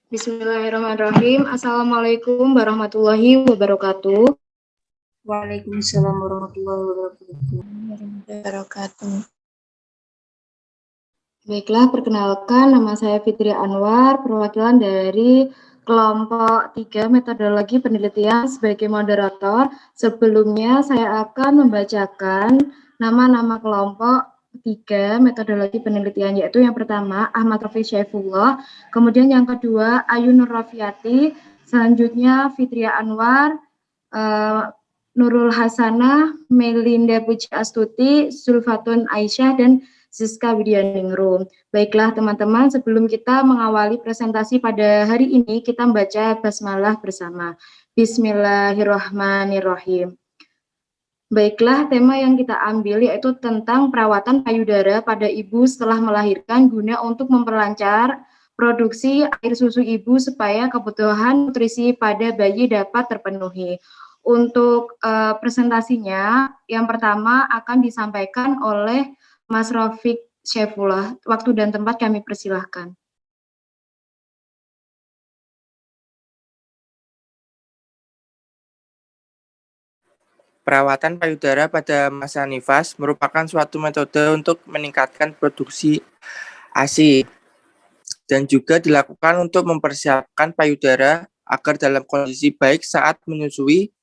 Bismillahirrahmanirrahim. Assalamualaikum warahmatullahi wabarakatuh. Waalaikumsalam warahmatullahi wabarakatuh. Baiklah, perkenalkan nama saya Fitri Anwar, perwakilan dari kelompok 3 metodologi penelitian sebagai moderator. Sebelumnya saya akan membacakan nama-nama kelompok 3 metodologi penelitian, yaitu yang pertama Ahmad Rafi Syaifullah, kemudian yang kedua Ayu Nur Rafiati, selanjutnya Fitria Anwar, Nurul Hasanah, Melinda Puji Astuti, Sulfatun Aisyah, dan Siska Widianingrum. Baiklah teman-teman, sebelum kita mengawali presentasi pada hari ini, kita membaca basmalah bersama. Bismillahirrahmanirrahim. Baiklah, tema yang kita ambil yaitu tentang perawatan payudara pada ibu setelah melahirkan guna untuk memperlancar produksi air susu ibu supaya kebutuhan nutrisi pada bayi dapat terpenuhi. Untuk presentasinya, yang pertama akan disampaikan oleh Mas Rafiq Syaifullah. Waktu dan tempat kami persilahkan. Perawatan payudara pada masa nifas merupakan suatu metode untuk meningkatkan produksi ASI dan juga dilakukan untuk mempersiapkan payudara agar dalam kondisi baik saat menyusui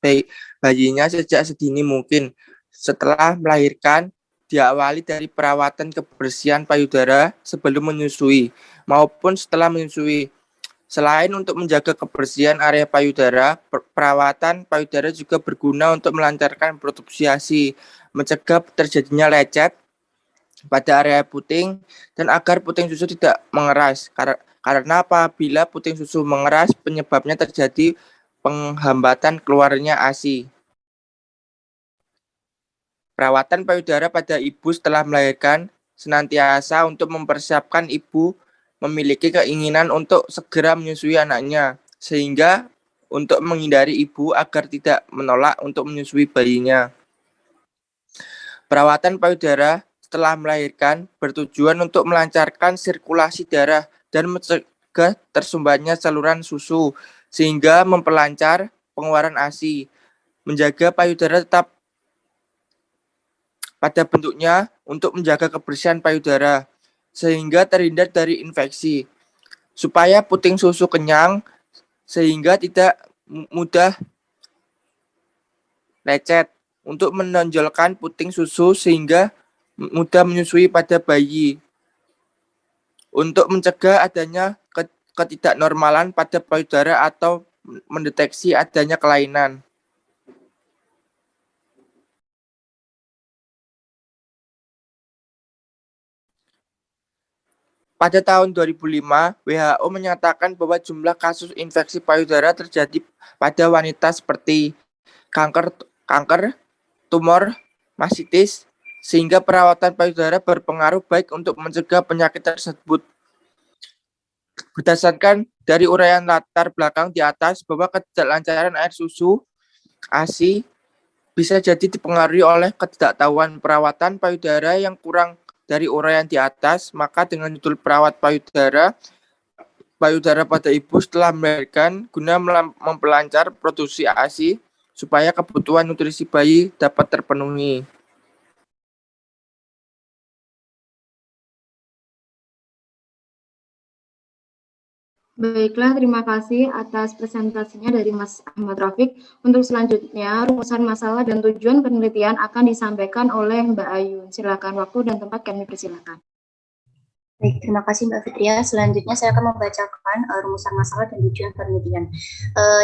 bayinya sejak sedini mungkin. Setelah melahirkan, diawali dari perawatan kebersihan payudara sebelum menyusui maupun setelah menyusui. Selain untuk menjaga kebersihan area payudara, perawatan payudara juga berguna untuk melancarkan produksi ASI, mencegah terjadinya lecet pada area puting, dan agar puting susu tidak mengeras. Karena apabila puting susu mengeras, penyebabnya terjadi penghambatan keluarnya ASI. Perawatan payudara pada ibu setelah melahirkan senantiasa untuk mempersiapkan ibu memiliki keinginan untuk segera menyusui anaknya, sehingga untuk menghindari ibu agar tidak menolak untuk menyusui bayinya. Perawatan payudara setelah melahirkan bertujuan untuk melancarkan sirkulasi darah dan mencegah tersumbatnya saluran susu, sehingga memperlancar pengeluaran ASI, menjaga payudara tetap pada bentuknya untuk menjaga kebersihan payudara, sehingga terhindar dari infeksi, supaya puting susu kenyang, sehingga tidak mudah lecet, untuk menonjolkan puting susu sehingga mudah menyusui pada bayi, untuk mencegah adanya ketidaknormalan pada payudara atau mendeteksi adanya kelainan. Pada tahun 2005, WHO menyatakan bahwa jumlah kasus infeksi payudara terjadi pada wanita seperti kanker, tumor, masitis, sehingga perawatan payudara berpengaruh baik untuk mencegah penyakit tersebut. Berdasarkan dari uraian latar belakang di atas bahwa ketidaklancaran air susu ASI bisa jadi dipengaruhi oleh ketidaktahuan perawatan payudara yang kurang dari uraian di atas, maka dengan judul perawat payudara pada ibu setelah melahirkan guna memperlancar produksi ASI supaya kebutuhan nutrisi bayi dapat terpenuhi. Baiklah, terima kasih atas presentasinya dari Mas Ahmad Rafiq. Untuk selanjutnya, rumusan masalah dan tujuan penelitian akan disampaikan oleh Mbak Ayu. Silakan, waktu dan tempat kami persilakan. Baik, terima kasih Mbak Fitria. Selanjutnya saya akan membacakan rumusan masalah dan tujuan penelitian.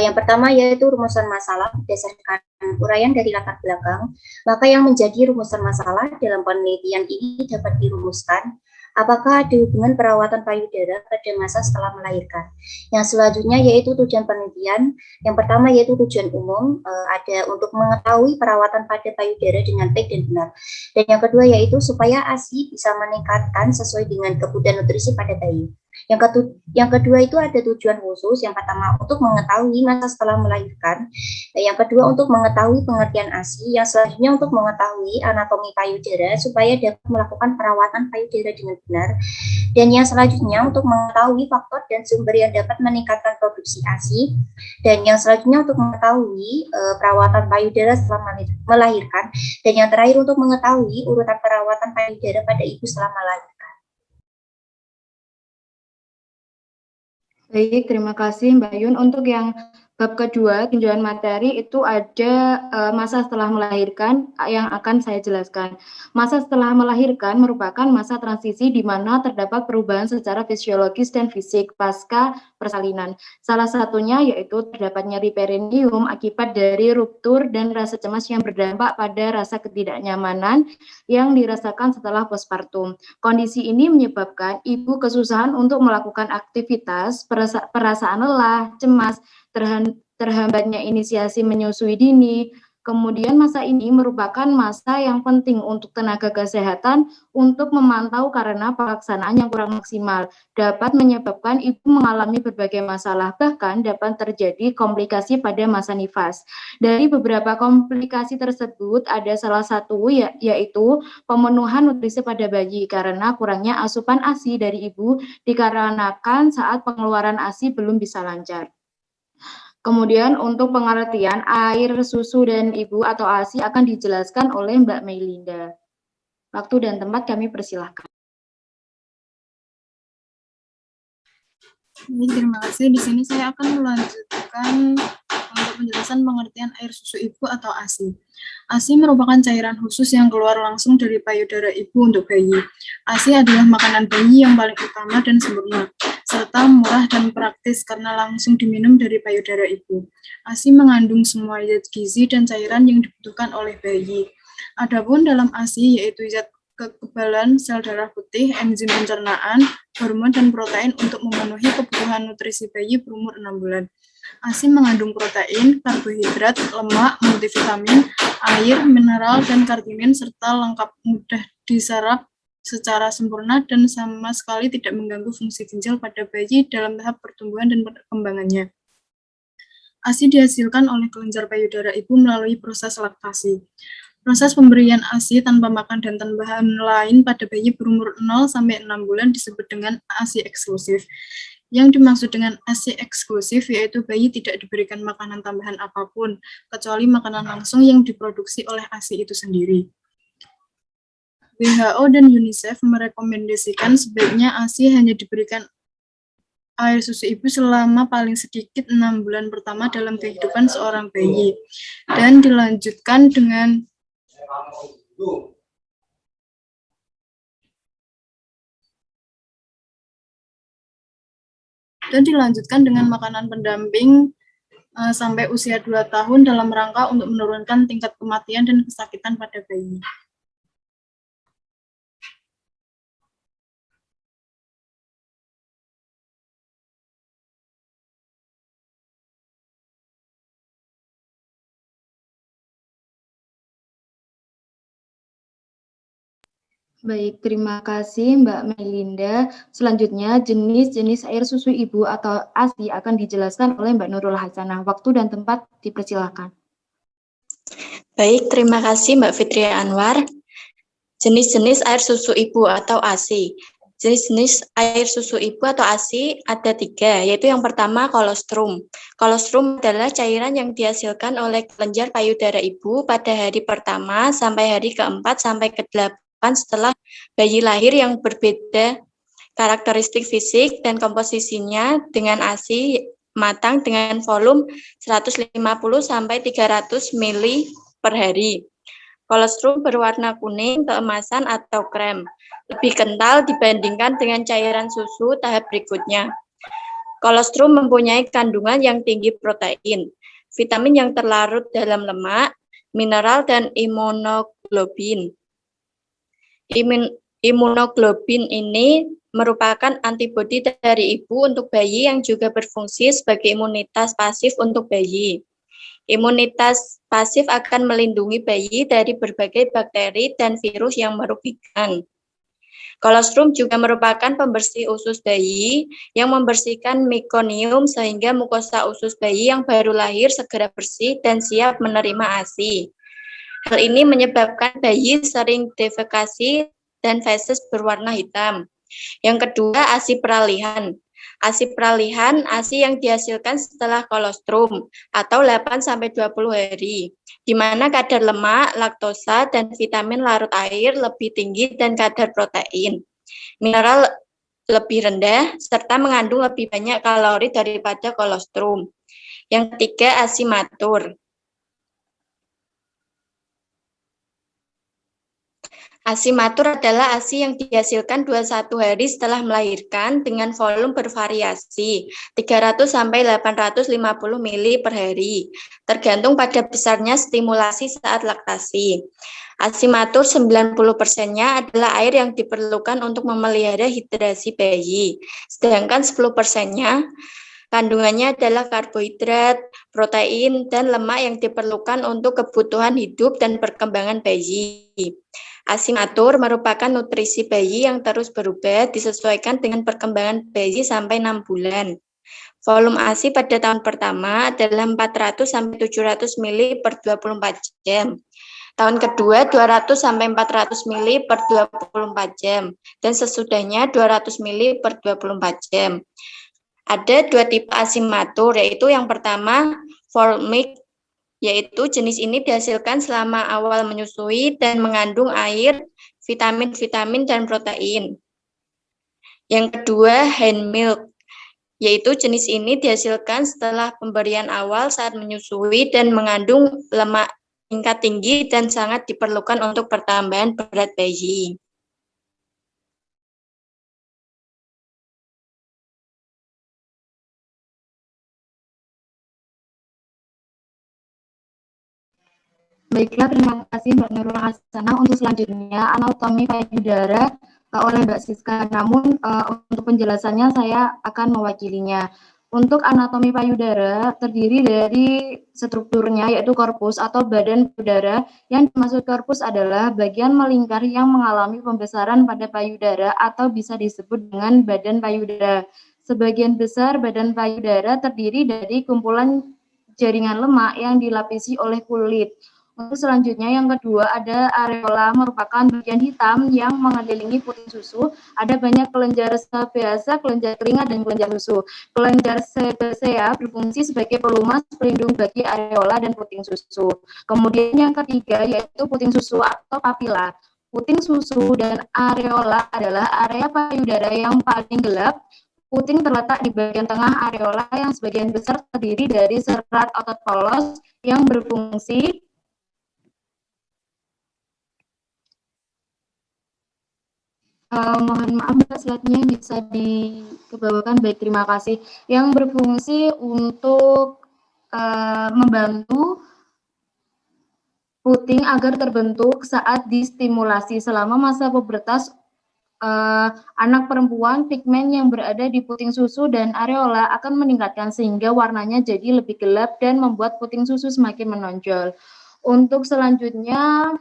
Yang pertama yaitu rumusan masalah berdasarkan uraian dari latar belakang. Maka yang menjadi rumusan masalah dalam penelitian ini dapat dirumuskan apakah ada hubungan perawatan payudara pada masa setelah melahirkan. Yang selanjutnya yaitu tujuan penelitian. Yang pertama yaitu tujuan umum, ada untuk mengetahui perawatan pada payudara dengan baik dan benar. Dan yang kedua yaitu supaya ASI bisa meningkatkan sesuai dengan kebutuhan nutrisi pada bayi. Yang kedua itu ada tujuan khusus. Yang pertama untuk mengetahui masa setelah melahirkan. Yang kedua untuk mengetahui pengertian ASI. Yang selanjutnya untuk mengetahui anatomi payudara supaya dapat melakukan perawatan payudara dengan benar. Dan yang selanjutnya untuk mengetahui faktor dan sumber yang dapat meningkatkan produksi ASI. Dan yang selanjutnya untuk mengetahui perawatan payudara setelah melahirkan. Dan yang terakhir untuk mengetahui urutan perawatan payudara pada ibu setelah melahirkan. Baik, terima kasih Mbak Yun. Untuk yang bab kedua, tinjauan materi itu ada masa setelah melahirkan yang akan saya jelaskan. Masa setelah melahirkan merupakan masa transisi di mana terdapat perubahan secara fisiologis dan fisik pasca persalinan. Salah satunya yaitu terdapat nyeri perineum akibat dari ruptur dan rasa cemas yang berdampak pada rasa ketidaknyamanan yang dirasakan setelah postpartum. Kondisi ini menyebabkan ibu kesusahan untuk melakukan aktivitas, perasaan lelah, cemas, terhambatnya inisiasi menyusui dini. Kemudian masa ini merupakan masa yang penting untuk tenaga kesehatan untuk memantau karena pelaksanaan yang kurang maksimal dapat menyebabkan ibu mengalami berbagai masalah, bahkan dapat terjadi komplikasi pada masa nifas. Dari beberapa komplikasi tersebut ada salah satu yaitu pemenuhan nutrisi pada bayi karena kurangnya asupan ASI dari ibu dikarenakan saat pengeluaran ASI belum bisa lancar. Kemudian untuk pengertian air, susu, dan ibu atau ASI akan dijelaskan oleh Mbak Meilinda. Waktu dan tempat kami persilahkan. Terima kasih. Di sini saya akan melanjutkan untuk penjelasan pengertian air susu ibu atau ASI. ASI merupakan cairan khusus yang keluar langsung dari payudara ibu untuk bayi. ASI adalah makanan bayi yang paling utama dan sempurna, serta murah dan praktis karena langsung diminum dari payudara ibu. ASI mengandung semua zat gizi dan cairan yang dibutuhkan oleh bayi. Adapun dalam ASI yaitu zat kekebalan sel darah putih, enzim pencernaan, hormon, dan protein untuk memenuhi kebutuhan nutrisi bayi berumur 6 bulan. ASI mengandung protein, karbohidrat, lemak, multivitamin, air, mineral, dan kartinin, serta lengkap mudah diserap secara sempurna dan sama sekali tidak mengganggu fungsi ginjal pada bayi dalam tahap pertumbuhan dan perkembangannya. ASI dihasilkan oleh kelenjar payudara ibu melalui proses laktasi. Proses pemberian ASI tanpa makan dan tambahan lain pada bayi berumur 0-6 bulan disebut dengan ASI eksklusif. Yang dimaksud dengan ASI eksklusif yaitu bayi tidak diberikan makanan tambahan apapun, kecuali makanan langsung yang diproduksi oleh ASI itu sendiri. WHO dan UNICEF merekomendasikan sebaiknya ASI hanya diberikan air susu ibu selama paling sedikit 6 bulan pertama dalam kehidupan seorang bayi, dan dilanjutkan dengan makanan pendamping sampai usia 2 tahun dalam rangka untuk menurunkan tingkat kematian dan kesakitan pada bayi. Baik, terima kasih Mbak Melinda. Selanjutnya, jenis-jenis air susu ibu atau ASI akan dijelaskan oleh Mbak Nurul Hasanah. Waktu dan tempat dipersilakan. Baik, terima kasih Mbak Fitri Anwar. Jenis-jenis air susu ibu atau ASI. Jenis-jenis air susu ibu atau ASI ada 3, yaitu yang pertama kolostrum. Kolostrum adalah cairan yang dihasilkan oleh kelenjar payudara ibu pada hari pertama sampai hari ke-4 sampai ke-8 setelah bayi lahir yang berbeda karakteristik fisik dan komposisinya dengan ASI matang dengan volume 150 sampai 300 ml per hari. Kolostrum berwarna kuning, keemasan atau krem, lebih kental dibandingkan dengan cairan susu tahap berikutnya. Kolostrum mempunyai kandungan yang tinggi protein, vitamin yang terlarut dalam lemak, mineral, dan imunoglobulin. Imunoglobulin ini merupakan antibodi dari ibu untuk bayi yang juga berfungsi sebagai imunitas pasif untuk bayi. Imunitas pasif akan melindungi bayi dari berbagai bakteri dan virus yang merugikan. Kolostrum juga merupakan pembersih usus bayi yang membersihkan mekonium sehingga mukosa usus bayi yang baru lahir segera bersih dan siap menerima ASI. Hal ini menyebabkan bayi sering defekasi dan feses berwarna hitam. Yang kedua, ASI peralihan. ASI peralihan, ASI yang dihasilkan setelah kolostrum atau 8-20 hari, di mana kadar lemak, laktosa, dan vitamin larut air lebih tinggi dan kadar protein, mineral lebih rendah, serta mengandung lebih banyak kalori daripada kolostrum. Yang ketiga, ASI matur. ASI matur adalah ASI yang dihasilkan 21 hari setelah melahirkan dengan volume bervariasi 300-850 ml per hari, tergantung pada besarnya stimulasi saat laktasi. ASI matur 90%-nya adalah air yang diperlukan untuk memelihara hidrasi bayi, sedangkan 10%-nya kandungannya adalah karbohidrat, protein, dan lemak yang diperlukan untuk kebutuhan hidup dan perkembangan bayi. ASI matur merupakan nutrisi bayi yang terus berubah disesuaikan dengan perkembangan bayi sampai 6 bulan. Volume ASI pada tahun pertama adalah 400-700 ml per 24 jam. Tahun kedua 200-400 ml per 24 jam. Dan sesudahnya 200 ml per 24 jam. Ada dua tipe ASI matur, yaitu yang pertama formic, yaitu jenis ini dihasilkan selama awal menyusui dan mengandung air, vitamin-vitamin, dan protein. Yang kedua, hand milk, yaitu jenis ini dihasilkan setelah pemberian awal saat menyusui dan mengandung lemak tingkat tinggi dan sangat diperlukan untuk pertambahan berat bayi. Baiklah, terima kasih Mbak Nurul Hasanah. Untuk selanjutnya, anatomi payudara oleh Mbak Siska. Namun, untuk penjelasannya saya akan mewakilinya. Untuk anatomi payudara terdiri dari strukturnya, yaitu korpus atau badan payudara. Yang dimaksud korpus adalah bagian melingkar yang mengalami pembesaran pada payudara atau bisa disebut dengan badan payudara. Sebagian besar badan payudara terdiri dari kumpulan jaringan lemak yang dilapisi oleh kulit. Untuk selanjutnya yang kedua ada areola, merupakan bagian hitam yang mengelilingi puting susu. Ada banyak kelenjar sebasa, kelenjar keringat, dan kelenjar susu. Kelenjar sebasea berfungsi sebagai pelumas pelindung bagi areola dan puting susu. Kemudian yang ketiga yaitu puting susu atau papila. Puting susu dan areola adalah area payudara yang paling gelap. Puting terletak di bagian tengah areola yang sebagian besar terdiri dari serat otot polos yang berfungsi mohon maaf Mbak, slide-nya bisa dikebawakan. Baik, terima kasih. Yang berfungsi untuk membantu puting agar terbentuk saat distimulasi. Selama masa pubertas anak perempuan, pigmen yang berada di puting susu dan areola akan meningkatkan sehingga warnanya jadi lebih gelap dan membuat puting susu semakin menonjol. Untuk selanjutnya,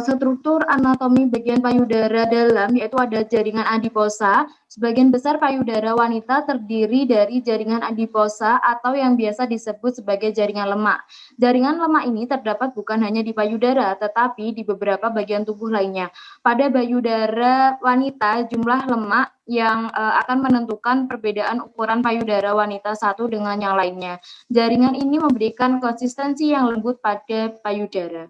struktur anatomi bagian payudara dalam yaitu ada jaringan adiposa. Sebagian besar payudara wanita terdiri dari jaringan adiposa atau yang biasa disebut sebagai jaringan lemak. Jaringan lemak ini terdapat bukan hanya di payudara tetapi di beberapa bagian tubuh lainnya. Pada payudara wanita jumlah lemak yang akan menentukan perbedaan ukuran payudara wanita satu dengan yang lainnya. Jaringan ini memberikan konsistensi yang lembut pada payudara.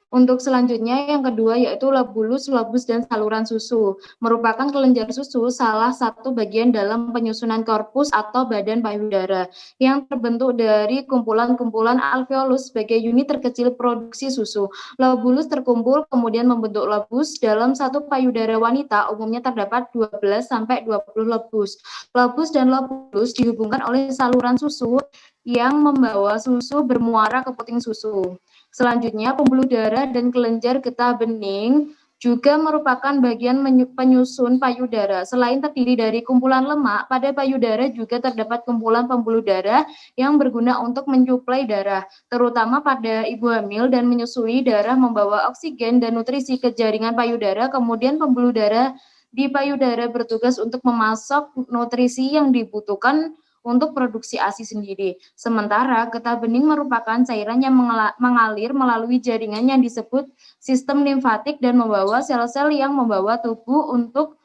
Untuk selanjutnya yang kedua yaitu lobulus, lobus, dan saluran susu. Merupakan kelenjar susu salah satu bagian dalam penyusunan korpus atau badan payudara yang terbentuk dari kumpulan-kumpulan alveolus sebagai unit terkecil produksi susu. Lobulus terkumpul kemudian membentuk lobus. Dalam satu payudara wanita umumnya terdapat 12-20 lobus. Lobus dan lobulus dihubungkan oleh saluran susu yang membawa susu bermuara ke puting susu. Selanjutnya, pembuluh darah dan kelenjar getah bening juga merupakan bagian penyusun payudara. Selain terdiri dari kumpulan lemak, pada payudara juga terdapat kumpulan pembuluh darah yang berguna untuk mensuplai darah, terutama pada ibu hamil dan menyusui. Darah membawa oksigen dan nutrisi ke jaringan payudara, kemudian pembuluh darah di payudara bertugas untuk memasok nutrisi yang dibutuhkan untuk produksi ASI sendiri. Sementara getah bening merupakan cairan yang mengalir melalui jaringan yang disebut sistem limfatik dan membawa sel-sel yang membawa tubuh untuk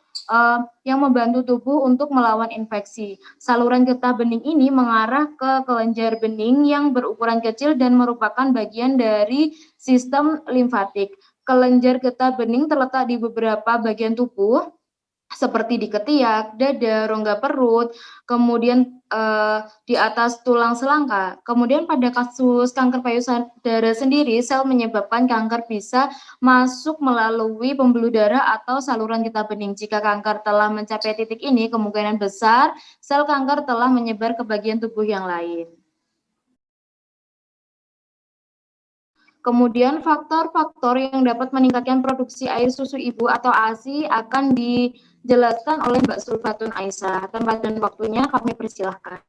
yang membantu tubuh untuk melawan infeksi. Saluran getah bening ini mengarah ke kelenjar bening yang berukuran kecil dan merupakan bagian dari sistem limfatik. Kelenjar getah bening terletak di beberapa bagian tubuh, seperti di ketiak, dada, rongga perut, kemudian di atas tulang selangka. Kemudian pada kasus kanker payudara sendiri, sel menyebabkan kanker bisa masuk melalui pembuluh darah atau saluran getah bening. Jika kanker telah mencapai titik ini, kemungkinan besar sel kanker telah menyebar ke bagian tubuh yang lain. Kemudian faktor-faktor yang dapat meningkatkan produksi air susu ibu atau ASI akan dijelaskan oleh Mbak Sulfatun Aisyah. Tempat dan waktunya kami persilahkan.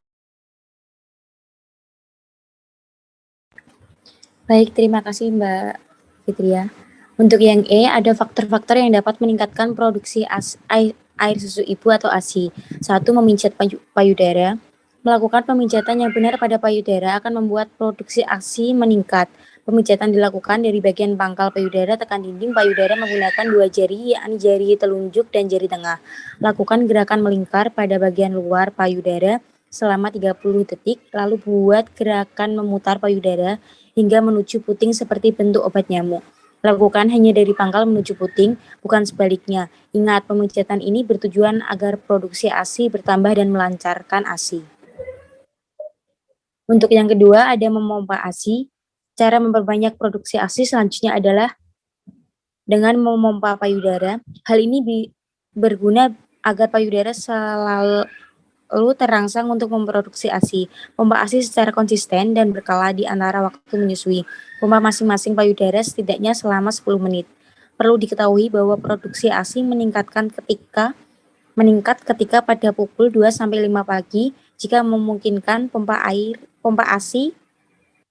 Baik, terima kasih Mbak Fitria. Untuk yang E, ada faktor-faktor yang dapat meningkatkan produksi air susu ibu atau ASI. 1. Memijat payudara. Melakukan pemijatan yang benar pada payudara akan membuat produksi ASI meningkat. Pemijatan dilakukan dari bagian pangkal payudara tekan dinding payudara menggunakan 2 jari, yakni jari telunjuk dan jari tengah. Lakukan gerakan melingkar pada bagian luar payudara selama 30 detik, lalu buat gerakan memutar payudara hingga menuju puting seperti bentuk obat nyamuk. Lakukan hanya dari pangkal menuju puting, bukan sebaliknya. Ingat, pemijatan ini bertujuan agar produksi ASI bertambah dan melancarkan ASI. Untuk yang kedua, ada memompa ASI. Cara memperbanyak produksi ASI selanjutnya adalah dengan memompa payudara. Hal ini berguna agar payudara selalu terangsang untuk memproduksi ASI. Pompa ASI secara konsisten dan berkala di antara waktu menyusui. Pompa masing-masing payudara setidaknya selama 10 menit. Perlu diketahui bahwa produksi ASI meningkat ketika pada pukul 2-5 pagi jika memungkinkan pompa ASI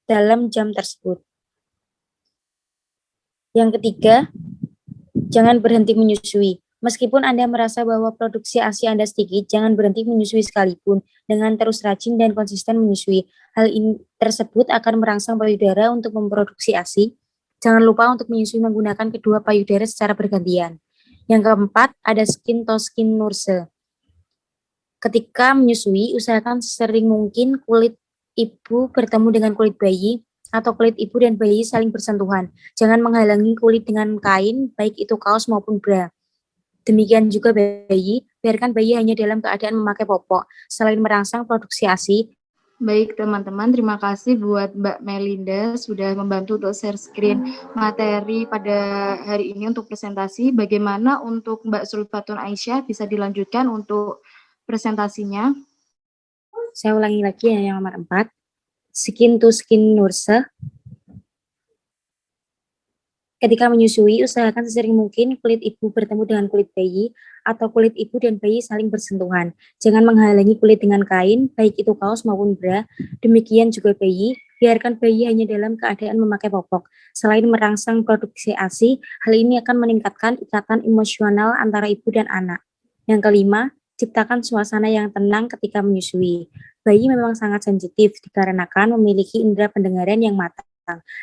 dalam jam tersebut. Yang ketiga, jangan berhenti menyusui. Meskipun Anda merasa bahwa produksi ASI Anda sedikit, jangan berhenti menyusui sekalipun. Dengan terus rajin dan konsisten menyusui, hal ini tersebut akan merangsang payudara untuk memproduksi ASI. Jangan lupa untuk menyusui menggunakan kedua payudara secara bergantian. Yang keempat, ada skin to skin nurse. Ketika menyusui, usahakan sering mungkin kulit ibu bertemu dengan kulit bayi, atau kulit ibu dan bayi saling bersentuhan. Jangan menghalangi kulit dengan kain, baik itu kaos maupun bra. Demikian juga bayi, biarkan bayi hanya dalam keadaan memakai popok. Selain merangsang produksi ASI. Baik teman-teman, terima kasih buat Mbak Melinda sudah membantu untuk share screen materi pada hari ini untuk presentasi. Bagaimana untuk Mbak Sulfatun Aisyah, bisa dilanjutkan untuk presentasinya? Saya ulangi lagi ya, yang nomor 4. Skin to skin nurse. Ketika menyusui, usahakan sesering mungkin kulit ibu bertemu dengan kulit bayi atau kulit ibu dan bayi saling bersentuhan. Jangan menghalangi kulit dengan kain, baik itu kaos maupun bra. Demikian juga bayi, biarkan bayi hanya dalam keadaan memakai popok. Selain merangsang produksi ASI, hal ini akan meningkatkan ikatan emosional antara ibu dan anak. Yang kelima, ciptakan suasana yang tenang ketika menyusui. Bayi memang sangat sensitif dikarenakan memiliki indera pendengaran yang matang.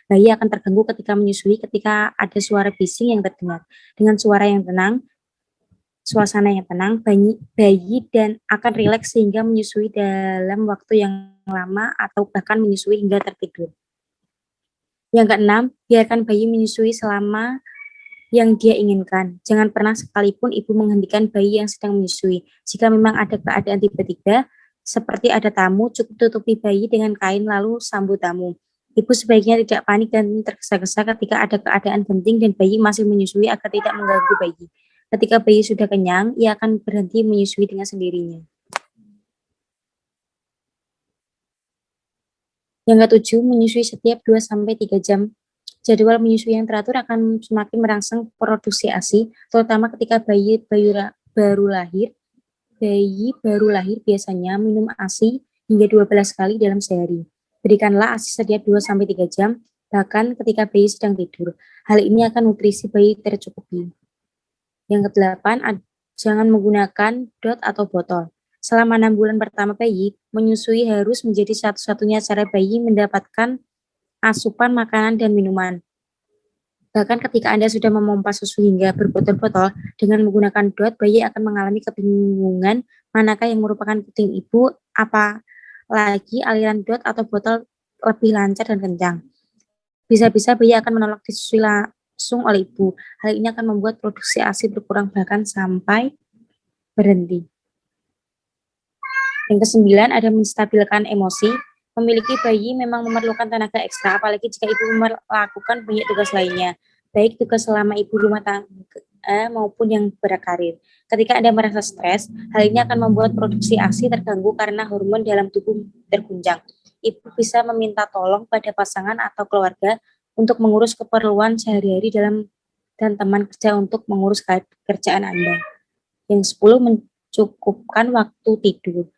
Bayi akan terganggu ketika menyusui ketika ada suara bising yang terdengar. Dengan suara yang tenang, suasana yang tenang, bayi dan akan rileks sehingga menyusui dalam waktu yang lama atau bahkan menyusui hingga tertidur. Yang keenam, biarkan bayi menyusui selama yang dia inginkan. Jangan pernah sekalipun ibu menghentikan bayi yang sedang menyusui. Jika memang ada keadaan tiba-tiba, seperti ada tamu, cukup tutupi bayi dengan kain lalu sambut tamu. Ibu sebaiknya tidak panik dan tergesa-gesa ketika ada keadaan penting dan bayi masih menyusui agar tidak mengganggu bayi. Ketika bayi sudah kenyang, ia akan berhenti menyusui dengan sendirinya. Yang ketujuh, menyusui setiap 2-3 jam Jadwal menyusui yang teratur akan semakin merangsang produksi ASI, terutama ketika bayi baru lahir biasanya minum ASI hingga 12 kali dalam sehari. Berikanlah ASI setiap 2-3 jam, bahkan ketika bayi sedang tidur. Hal ini akan nutrisi bayi tercukupi. Yang ke-8, jangan menggunakan dot atau botol. Selama 6 bulan pertama bayi, menyusui harus menjadi satu-satunya cara bayi mendapatkan asupan makanan dan minuman. Bahkan ketika Anda sudah memompa susu hingga berbotol-botol, dengan menggunakan dot, bayi akan mengalami kebingungan manakah yang merupakan puting ibu, apalagi aliran dot atau botol lebih lancar dan kencang. Bisa-bisa bayi akan menolak disusui langsung oleh ibu. Hal ini akan membuat produksi ASI berkurang bahkan sampai berhenti. Yang ke-9, ada menstabilkan emosi. Memiliki bayi memang memerlukan tenaga ekstra, apalagi jika ibu melakukan banyak tugas lainnya, baik tugas selama ibu rumah tangga maupun yang berkarir. Ketika Anda merasa stres, hal ini akan membuat produksi ASI terganggu karena hormon dalam tubuh terguncang. Ibu bisa meminta tolong pada pasangan atau keluarga untuk mengurus keperluan sehari-hari dan teman kerja untuk mengurus kerjaan Anda. Yang 10, mencukupkan waktu tidur.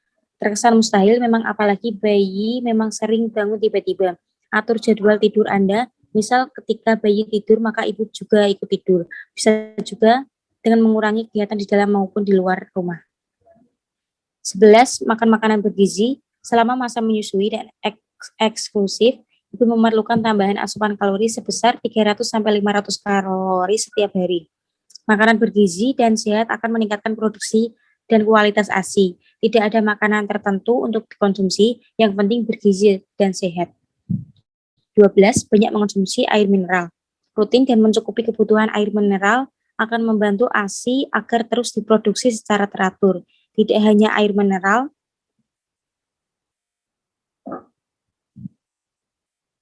Terkesan mustahil memang, apalagi bayi memang sering bangun tiba-tiba. Atur jadwal tidur Anda, misal ketika bayi tidur maka ibu juga ikut tidur. Bisa juga dengan mengurangi kegiatan di dalam maupun di luar rumah. 11, makan makanan bergizi. Selama masa menyusui dan eksklusif, ibu memerlukan tambahan asupan kalori sebesar 300-500 kalori setiap hari. Makanan bergizi dan sehat akan meningkatkan produksi dan kualitas ASI. Tidak ada makanan tertentu untuk dikonsumsi, yang penting bergizi dan sehat. 12, banyak mengonsumsi air mineral. Rutin dan mencukupi kebutuhan air mineral akan membantu ASI agar terus diproduksi secara teratur. Tidak hanya air mineral,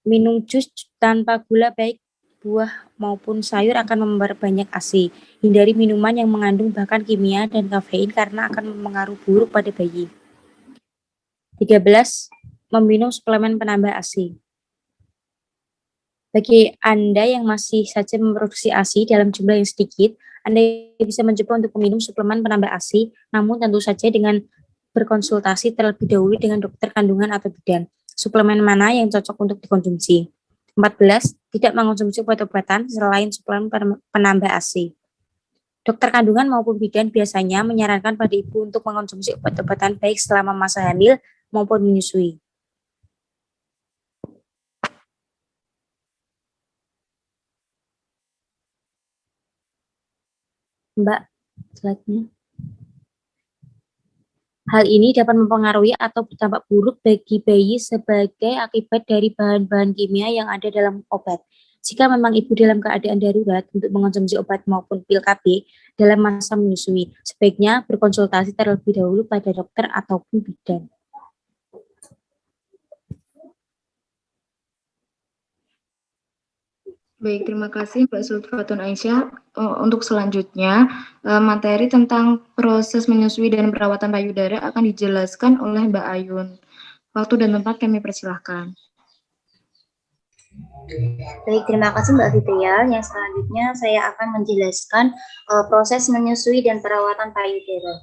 minum jus tanpa gula baik buah maupun sayur akan memperbanyak ASI. Hindari minuman yang mengandung bahkan kimia dan kafein karena akan mengaruh buruk pada bayi. 13, meminum suplemen penambah ASI. Bagi Anda yang masih saja memproduksi ASI dalam jumlah yang sedikit, Anda bisa mencoba untuk meminum suplemen penambah ASI, namun tentu saja dengan berkonsultasi terlebih dahulu dengan dokter kandungan atau bidan. Suplemen mana yang cocok untuk dikonsumsi. 14, tidak mengonsumsi obat-obatan selain suplemen penambah ASI. Dokter kandungan maupun bidan biasanya menyarankan pada ibu untuk mengonsumsi obat-obatan baik selama masa hamil maupun menyusui. Mbak, slide-nya. Hal ini dapat mempengaruhi atau berdampak buruk bagi bayi sebagai akibat dari bahan-bahan kimia yang ada dalam obat. Jika memang ibu dalam keadaan darurat untuk mengonsumsi obat maupun pil KB dalam masa menyusui, sebaiknya berkonsultasi terlebih dahulu pada dokter ataupun bidan. Baik, terima kasih Mbak Sulfatun Aisyah. Untuk selanjutnya, materi tentang proses menyusui dan perawatan payudara akan dijelaskan oleh Mbak Ayun. Waktu dan tempat kami persilahkan. Baik, terima kasih Mbak Fitria. Yang selanjutnya saya akan menjelaskan proses menyusui dan perawatan payudara.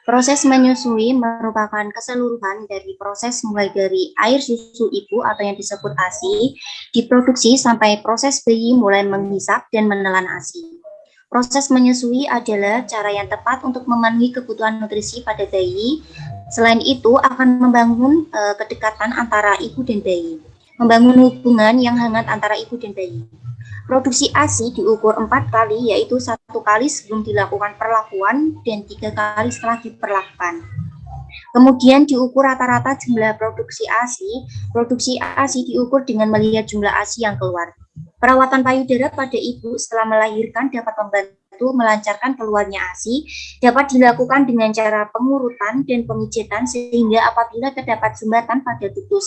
Proses menyusui merupakan keseluruhan dari proses mulai dari air susu ibu atau yang disebut ASI diproduksi sampai proses bayi mulai menghisap dan menelan ASI. Proses menyusui adalah cara yang tepat untuk memenuhi kebutuhan nutrisi pada bayi. Selain itu akan membangun kedekatan antara ibu dan bayi, membangun hubungan yang hangat antara ibu dan bayi. Produksi ASI diukur 4 kali, yaitu 1 kali sebelum dilakukan perlakuan dan 3 kali setelah diperlakukan. Kemudian diukur rata-rata jumlah produksi ASI. Produksi ASI diukur dengan melihat jumlah ASI yang keluar. Perawatan payudara pada ibu setelah melahirkan dapat membantu melancarkan keluarnya ASI, dapat dilakukan dengan cara pengurutan dan pemijatan sehingga apabila terdapat sumbatan pada ductus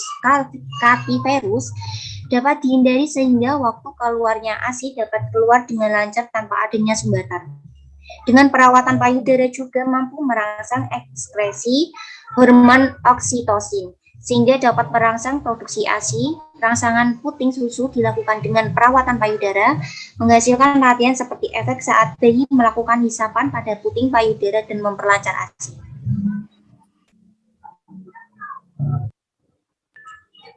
capiverus dapat dihindari sehingga waktu keluarnya ASI dapat keluar dengan lancar tanpa adanya sumbatan. Dengan perawatan payudara juga mampu merangsang ekskresi hormon oksitosin sehingga dapat merangsang produksi ASI. rangsangan puting susu dilakukan dengan perawatan payudara, menghasilkan latihan seperti efek saat bayi melakukan hisapan pada puting payudara dan memperlancar ASI.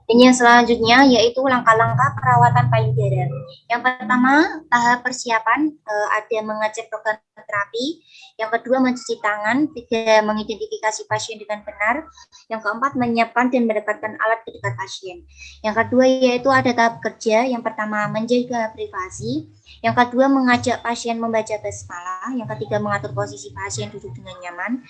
Dan yang selanjutnya yaitu langkah-langkah perawatan payudara. Yang pertama, tahap persiapan ada mengecek program terapi. Yang kedua, mencuci tangan. Tiga, mengidentifikasi pasien dengan benar. Yang keempat, menyiapkan dan mendapatkan alat ke dekat pasien. Yang kedua yaitu ada tahap kerja. Yang pertama, menjaga privasi. Yang kedua, mengajak pasien membaca basmalah. Yang ketiga, mengatur posisi pasien duduk dengan nyaman.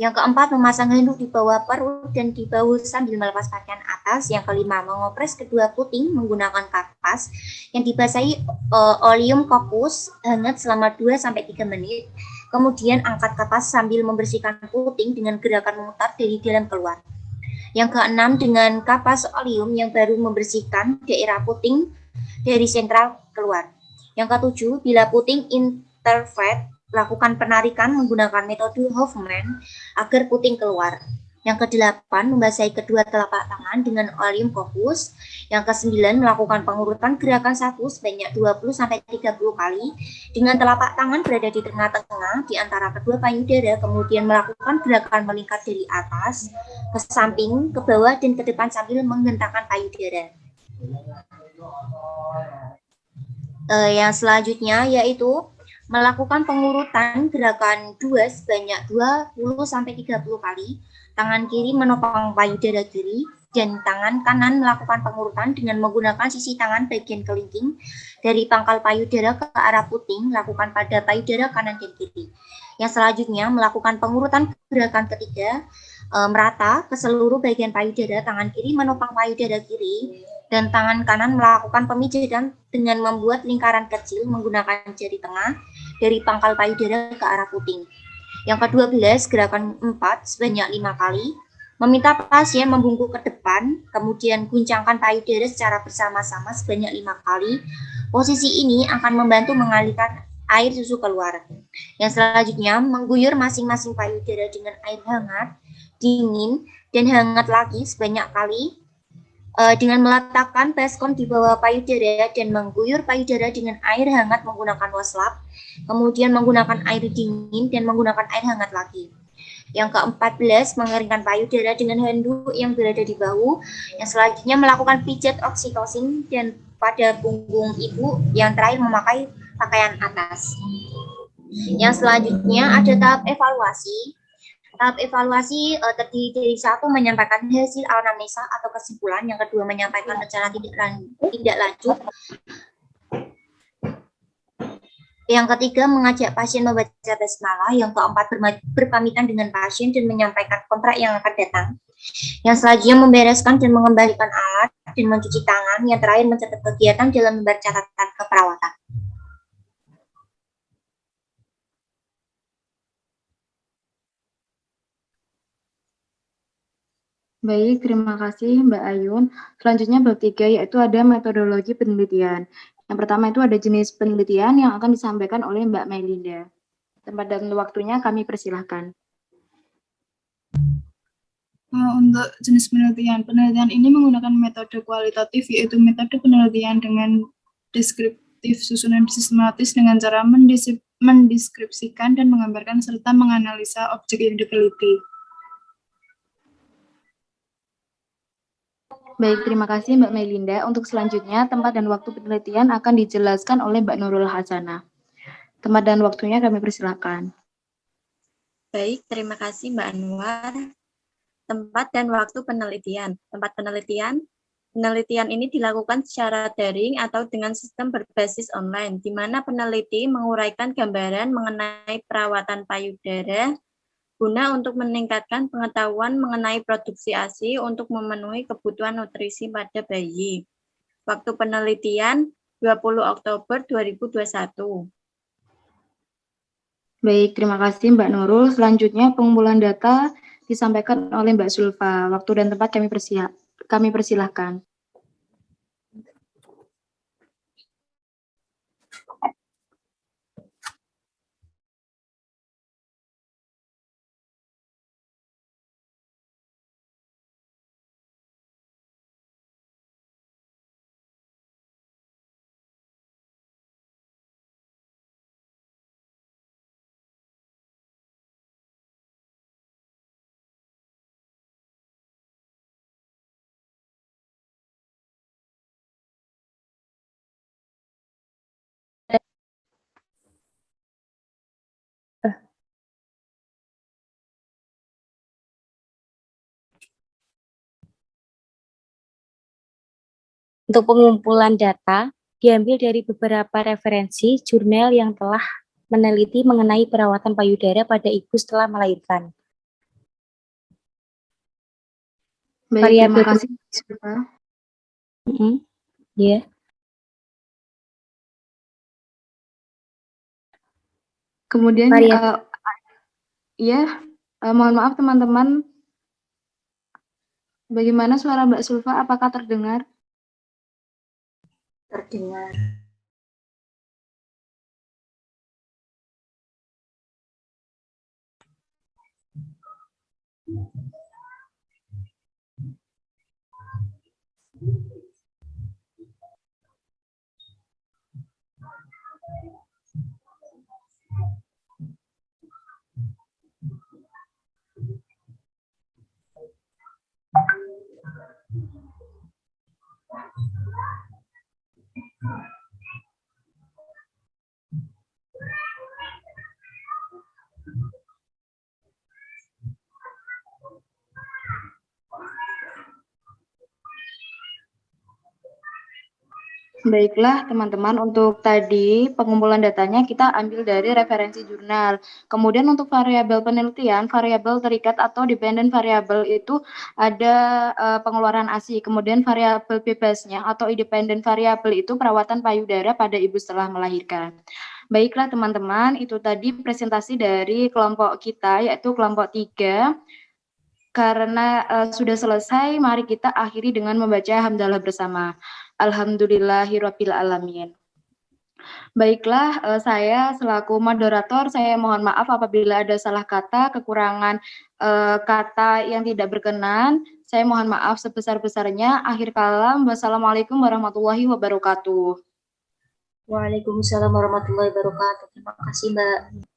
Yang keempat, memasang handuk di bawah perut dan di bahu sambil melepas pakaian atas. Yang kelima, mengopres kedua puting menggunakan kapas yang dibasahi oleum kokus hangat selama 2-3 menit. Kemudian angkat kapas sambil membersihkan puting dengan gerakan memutar dari dalam keluar. Yang keenam, dengan kapas oleum yang baru membersihkan daerah puting dari sentral keluar. Yang ketujuh, bila puting interfet, lakukan penarikan menggunakan metode Hoffman agar puting keluar. Yang kedelapan, membasahi kedua telapak tangan dengan oleum kokus. Yang kesembilan, melakukan pengurutan gerakan satu sebanyak 20-30 kali dengan telapak tangan berada di tengah-tengah di antara kedua payudara, kemudian melakukan gerakan melingkar dari atas ke samping, ke bawah, dan ke depan sambil menghentakkan payudara. Yang selanjutnya yaitu melakukan pengurutan gerakan 2 sebanyak 20-30 kali. Tangan kiri menopang payudara kiri dan tangan kanan melakukan pengurutan dengan menggunakan sisi tangan bagian kelingking dari pangkal payudara ke arah puting, lakukan pada payudara kanan dan kiri. Yang selanjutnya melakukan pengurutan gerakan ketiga, merata ke seluruh bagian payudara. Tangan kiri menopang payudara kiri dan tangan kanan melakukan pemijatan dengan membuat lingkaran kecil menggunakan jari tengah dari pangkal payudara ke arah puting. Yang ke-12, gerakan 4 sebanyak 5 kali. Meminta pasien membungkuk ke depan, kemudian guncangkan payudara secara bersama-sama sebanyak 5 kali. Posisi ini akan membantu mengalirkan air susu keluar. Yang selanjutnya, mengguyur masing-masing payudara dengan air hangat, dingin, dan hangat lagi sebanyak kali dengan meletakkan baskom di bawah payudara dan mengguyur payudara dengan air hangat menggunakan waslap, kemudian menggunakan air dingin dan menggunakan air hangat lagi. Yang ke-14, mengeringkan payudara dengan handuk yang berada di bahu. Yang selanjutnya melakukan pijat oksitosin dan pada punggung ibu. Yang terakhir memakai pakaian atas. Yang selanjutnya ada tahap evaluasi. Tahap evaluasi terdiri dari satu, menyampaikan hasil anamnesa atau kesimpulan. Yang kedua, menyampaikan rencana tindak lanjut. Yang ketiga, mengajak pasien membaca basmalah. Yang keempat, berpamitan dengan pasien dan menyampaikan kontrak yang akan datang. Yang selanjutnya, membereskan dan mengembalikan alat dan mencuci tangan. Yang terakhir, mencatat kegiatan dalam lembar catatan keperawatan. Baik, terima kasih Mbak Ayun. Selanjutnya bab 3 yaitu ada metodologi penelitian. Yang pertama itu ada jenis penelitian yang akan disampaikan oleh Mbak Melinda. Tempat dan waktunya kami persilahkan. Untuk jenis penelitian ini menggunakan metode kualitatif, yaitu metode penelitian dengan deskriptif, susunan sistematis dengan cara mendeskripsikan dan menggambarkan serta menganalisa objek yang diteliti. Baik, terima kasih Mbak Melinda. Untuk selanjutnya, tempat dan waktu penelitian akan dijelaskan oleh Mbak Nurul Hasanah. Tempat dan waktunya kami persilakan. Baik, terima kasih Mbak Anwar. Tempat dan waktu penelitian. Tempat penelitian ini dilakukan secara daring atau dengan sistem berbasis online, di mana peneliti menguraikan gambaran mengenai perawatan payudara guna untuk meningkatkan pengetahuan mengenai produksi ASI untuk memenuhi kebutuhan nutrisi pada bayi. Waktu penelitian 20 Oktober 2021. Baik, terima kasih Mbak Nurul. Selanjutnya pengumpulan data disampaikan oleh Mbak Sulfa. Waktu dan tempat kami persilahkan. Untuk pengumpulan data, diambil dari beberapa referensi jurnal yang telah meneliti mengenai perawatan payudara pada ibu setelah melahirkan. Baik, terima Variabel kasih, Zulfa. Ya. Kemudian, mohon maaf teman-teman, bagaimana suara Mbak Zulfa? Apakah terdengar? Terdengar. Baiklah teman-teman, untuk tadi pengumpulan datanya kita ambil dari referensi jurnal. Kemudian untuk variabel penelitian, variabel terikat atau dependent variable itu ada pengeluaran ASI. Kemudian variabel bebasnya atau independent variable itu perawatan payudara pada ibu setelah melahirkan. Baiklah teman-teman, itu tadi presentasi dari kelompok kita, yaitu kelompok 3. Karena sudah selesai, mari kita akhiri dengan membaca hamdalah bersama. Alhamdulillahirabbil alamin. Baiklah, saya selaku moderator, saya mohon maaf apabila ada salah kata, kekurangan kata yang tidak berkenan. Saya mohon maaf sebesar-besarnya. Akhir kalam, wassalamualaikum warahmatullahi wabarakatuh. Waalaikumsalam warahmatullahi wabarakatuh. Terima kasih, Mbak.